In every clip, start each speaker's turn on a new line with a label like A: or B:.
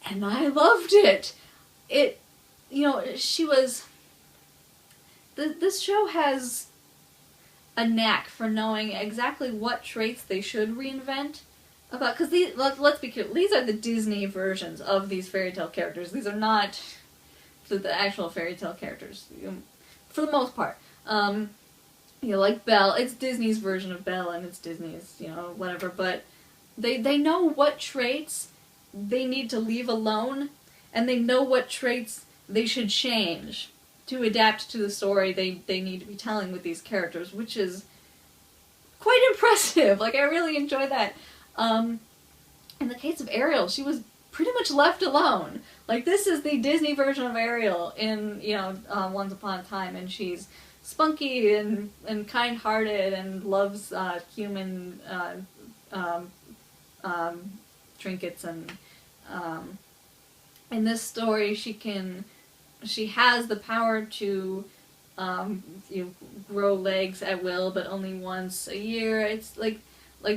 A: and I loved it. It, you know, she was... This show has a knack for knowing exactly what traits they should reinvent about, because let's be clear, these are the Disney versions of these fairy tale characters. These are not the actual fairy tale characters, for the most part. Like Belle, it's Disney's version of Belle, and it's Disney's, whatever, but they know what traits they need to leave alone, and they know what traits they should change to adapt to the story they need to be telling with these characters, which is quite impressive. Like, I really enjoy that. In the case of Ariel, she was pretty much left alone. Like, this is the Disney version of Ariel in, Once Upon a Time, and she's spunky and kind-hearted and loves human trinkets, and in this story she has the power to grow legs at will, but only once a year. It's like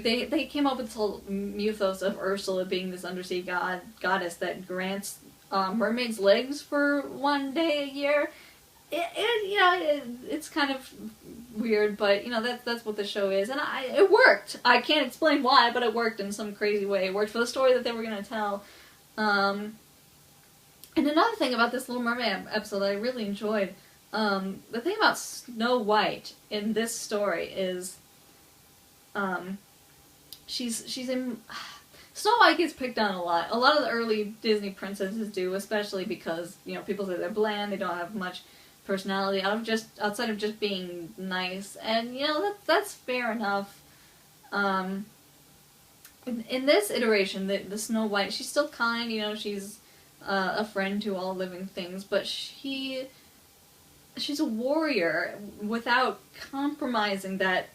A: they came up with this whole mythos of Ursula being this undersea goddess that grants mermaids legs for one day a year. It's kind of weird, but that's what the show is, and it worked. I can't explain why, but it worked in some crazy way. It worked for the story that they were going to tell. And another thing about this Little Mermaid episode that I really enjoyed, the thing about Snow White in this story is, she's in... Snow White gets picked on a lot. A lot of the early Disney princesses do, especially because, people say they're bland, they don't have much personality outside of just being nice, and that's fair enough. In this iteration, the Snow White, she's still kind, she's a friend to all living things, but she's a warrior without compromising that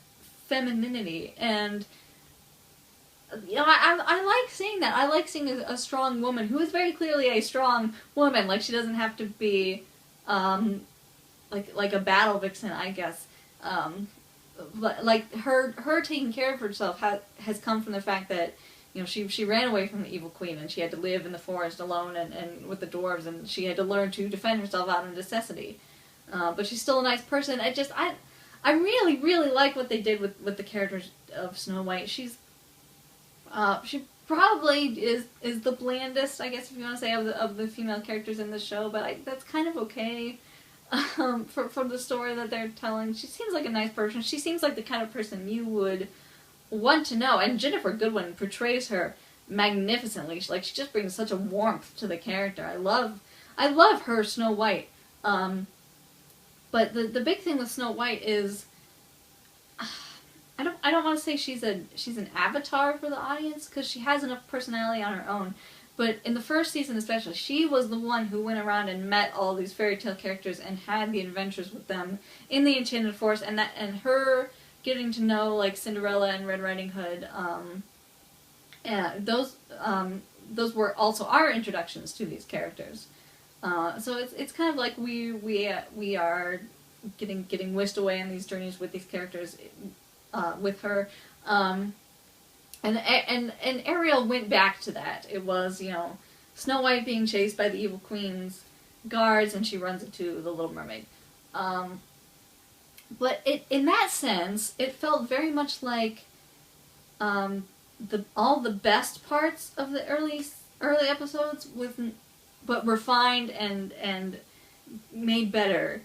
A: femininity, and I like seeing that. I like seeing a strong woman who is very clearly a strong woman. Like, she doesn't have to be like a battle vixen, I guess. Like, her taking care of herself has come from the fact that she ran away from the evil queen, and she had to live in the forest alone and with the dwarves, and she had to learn to defend herself out of necessity. But she's still a nice person. I really, really like what they did with the characters of Snow White. She probably is the blandest, I guess, if you want to say, of the female characters in the show, but that's kind of okay for the story that they're telling. She seems like a nice person. She seems like the kind of person you would want to know, and Ginnifer Goodwin portrays her magnificently. She just brings such a warmth to the character. I love her Snow White. But the big thing with Snow White is, I don't want to say she's an avatar for the audience, because she has enough personality on her own. But in the first season especially, she was the one who went around and met all these fairy tale characters and had the adventures with them in the Enchanted Forest, and her getting to know, like, Cinderella and Red Riding Hood, those were also our introductions to these characters. So it's kind of like we are getting whisked away on these journeys with these characters, with her, and Ariel went back to that. It was, Snow White being chased by the evil queen's guards, and she runs into the Little Mermaid. But in that sense, it felt very much like all the best parts of the early episodes, but refined and made better.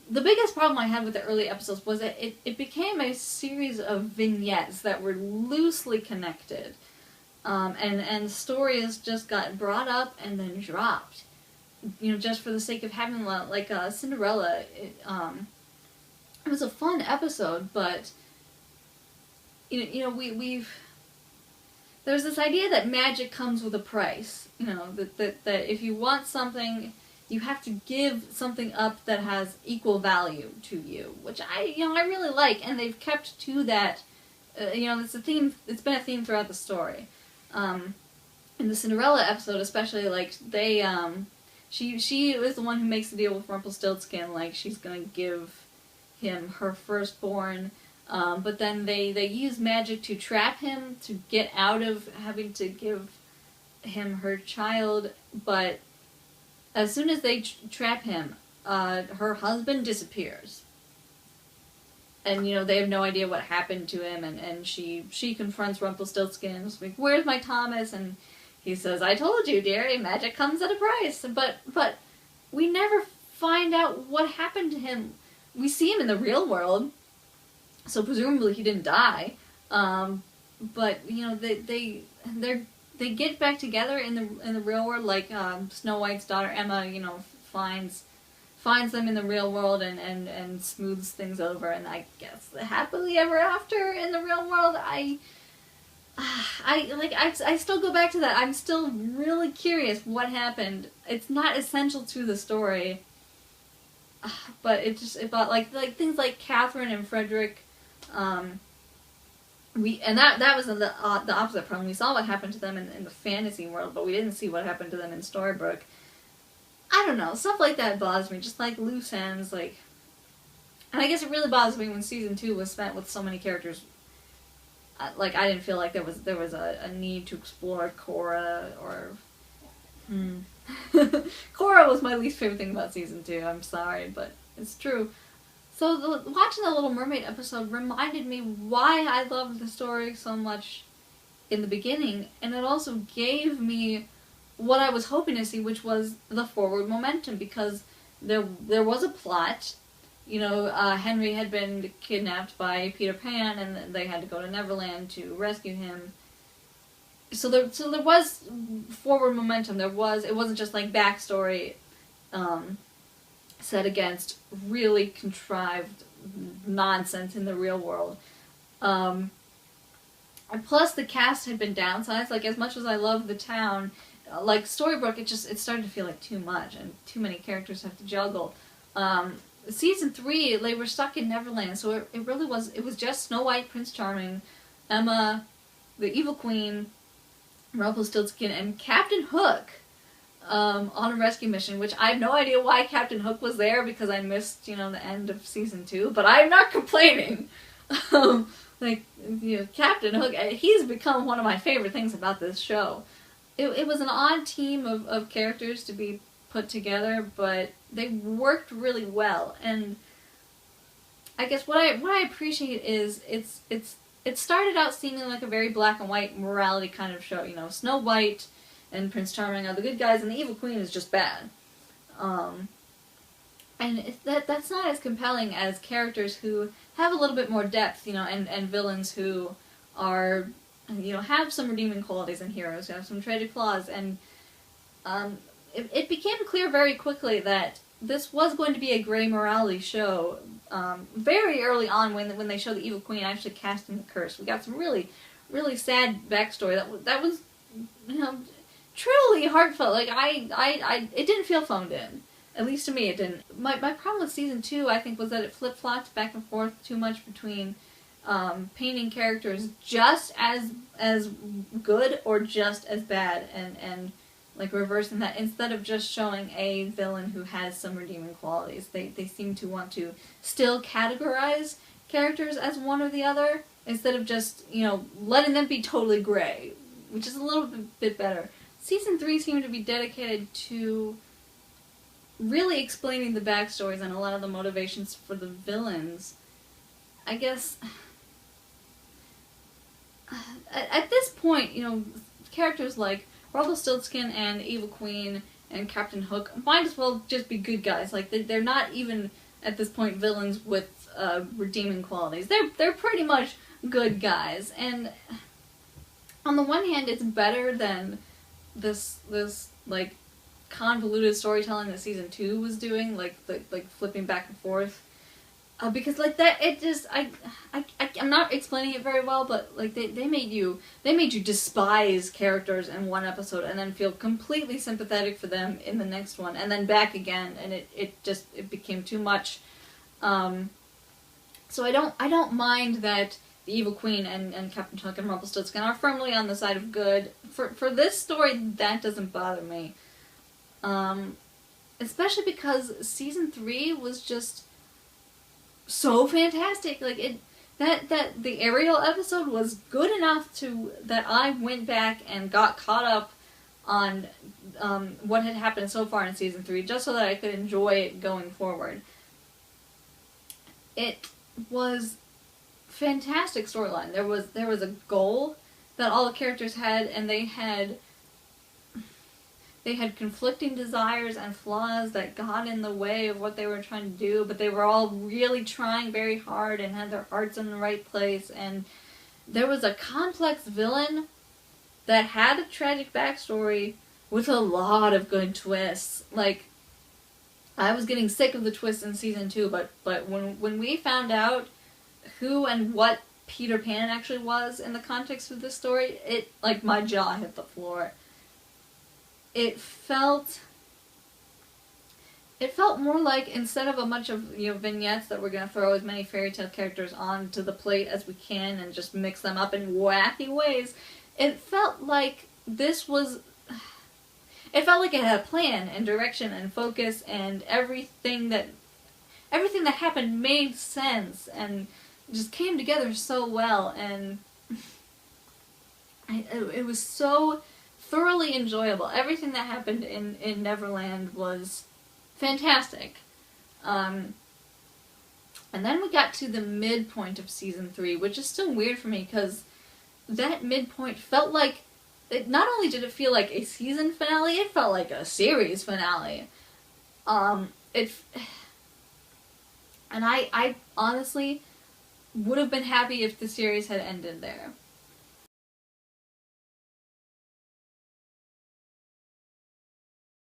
A: The biggest problem I had with the early episodes was that it became a series of vignettes that were loosely connected, and stories just got brought up and then dropped, just for the sake of having like Cinderella. It was a fun episode, but we've there's this idea that magic comes with a price. That if you want something, you have to give something up that has equal value to you, which I really like, and they've kept to that. It's a theme. It's been a theme throughout the story. In the Cinderella episode, especially, like she is the one who makes the deal with Rumpelstiltskin. Like, she's gonna give him her firstborn, but then they use magic to trap him to get out of having to give him her child, but as soon as they trap him, her husband disappears. And, you know, they have no idea what happened to him, and she confronts Rumpelstiltskin, and is like, where's my Thomas? And he says, I told you, dearie, magic comes at a price. But we never find out what happened to him. We see him in the real world, so presumably he didn't die. But, you know, they get back together in the real world, like Snow White's daughter Emma, you know, finds them in the real world and smooths things over, and I guess happily ever after in the real world. I still go back to that. I'm still really curious what happened. It's not essential to the story, but about like things like Catherine and Frederick. That was the opposite problem. We saw what happened to them in the fantasy world, but we didn't see what happened to them in Storybrooke. I don't know, stuff like that bothers me, just like loose ends, like... And I guess it really bothers me when season 2 was spent with so many characters. Like, I didn't feel like there was a need to explore Cora, or... Cora was my least favorite thing about season 2, I'm sorry, but it's true. So watching the Little Mermaid episode reminded me why I loved the story so much in the beginning, and it also gave me what I was hoping to see, which was the forward momentum, because there was a plot. You know, Henry had been kidnapped by Peter Pan, and they had to go to Neverland to rescue him. So there was forward momentum. It wasn't just like backstory set against really contrived nonsense in the real world. And plus, the cast had been downsized. Like, as much as I love the town, like Storybrooke, it started to feel like too much, and too many characters have to juggle. Season 3, they were stuck in Neverland, so it was just Snow White, Prince Charming, Emma, the Evil Queen, Rumpelstiltskin, and Captain Hook on a rescue mission, which I have no idea why Captain Hook was there, because I missed, you know, the end of season 2, but I'm not complaining. Like, you know, Captain Hook, he's become one of my favorite things about this show. It was an odd team of characters to be put together, but they worked really well. And I guess what I appreciate is it started out seeming like a very black and white morality kind of show. You know, Snow White and Prince Charming are the good guys, and the Evil Queen is just bad. And that's not as compelling as characters who have a little bit more depth, you know, and villains who are, you know, have some redeeming qualities, and heroes who have some tragic flaws. And it became clear very quickly that this was going to be a gray morality show. Very early on, when they showed the Evil Queen actually casting the curse, we got some really, really sad backstory that was, you know, truly heartfelt. Like, it didn't feel phoned in. At least to me, it didn't. My problem with season 2, I think, was that it flip-flopped back and forth too much between painting characters just as good or just as bad, and like reversing that. Instead of just showing a villain who has some redeeming qualities, they seem to want to still categorize characters as one or the other, instead of just, you know, letting them be totally gray, which is a little bit better. Season 3 seemed to be dedicated to really explaining the backstories and a lot of the motivations for the villains. I guess at this point, you know, characters like Rumpelstiltskin and Evil Queen and Captain Hook might as well just be good guys. Like, they're not even at this point villains with redeeming qualities. They're pretty much good guys. And on the one hand, it's better than this like convoluted storytelling that season 2 was doing, like flipping back and forth, because like that, it just I'm not explaining it very well, but like they made you despise characters in one episode and then feel completely sympathetic for them in the next one, and then back again, and it became too much. So I don't mind that the Evil Queen and Captain Hook and Rumpelstiltskin are firmly on the side of good. For this story, that doesn't bother me. Especially because season 3 was just so fantastic. Like, that the Ariel episode was good enough that I went back and got caught up on what had happened so far in season 3, just so that I could enjoy it going forward. It was fantastic storyline. There was a goal that all the characters had, and they had conflicting desires and flaws that got in the way of what they were trying to do, but they were all really trying very hard and had their hearts in the right place. And there was a complex villain that had a tragic backstory with a lot of good twists. Like, I was getting sick of the twists in season 2, but when we found out who and what Peter Pan actually was in the context of this story, it, like, my jaw hit the floor. It felt more like, instead of a bunch of, you know, vignettes that we're going to throw as many fairy tale characters onto the plate as we can and just mix them up in wacky ways, it felt like this was... It felt like it had a plan and direction and focus, and everything that happened made sense and just came together so well, and it was so thoroughly enjoyable. Everything that happened in Neverland was fantastic. And then we got to the midpoint of season 3, which is still weird for me because that midpoint felt like, not only did it feel like a season finale, it felt like a series finale. And I honestly would have been happy if the series had ended there.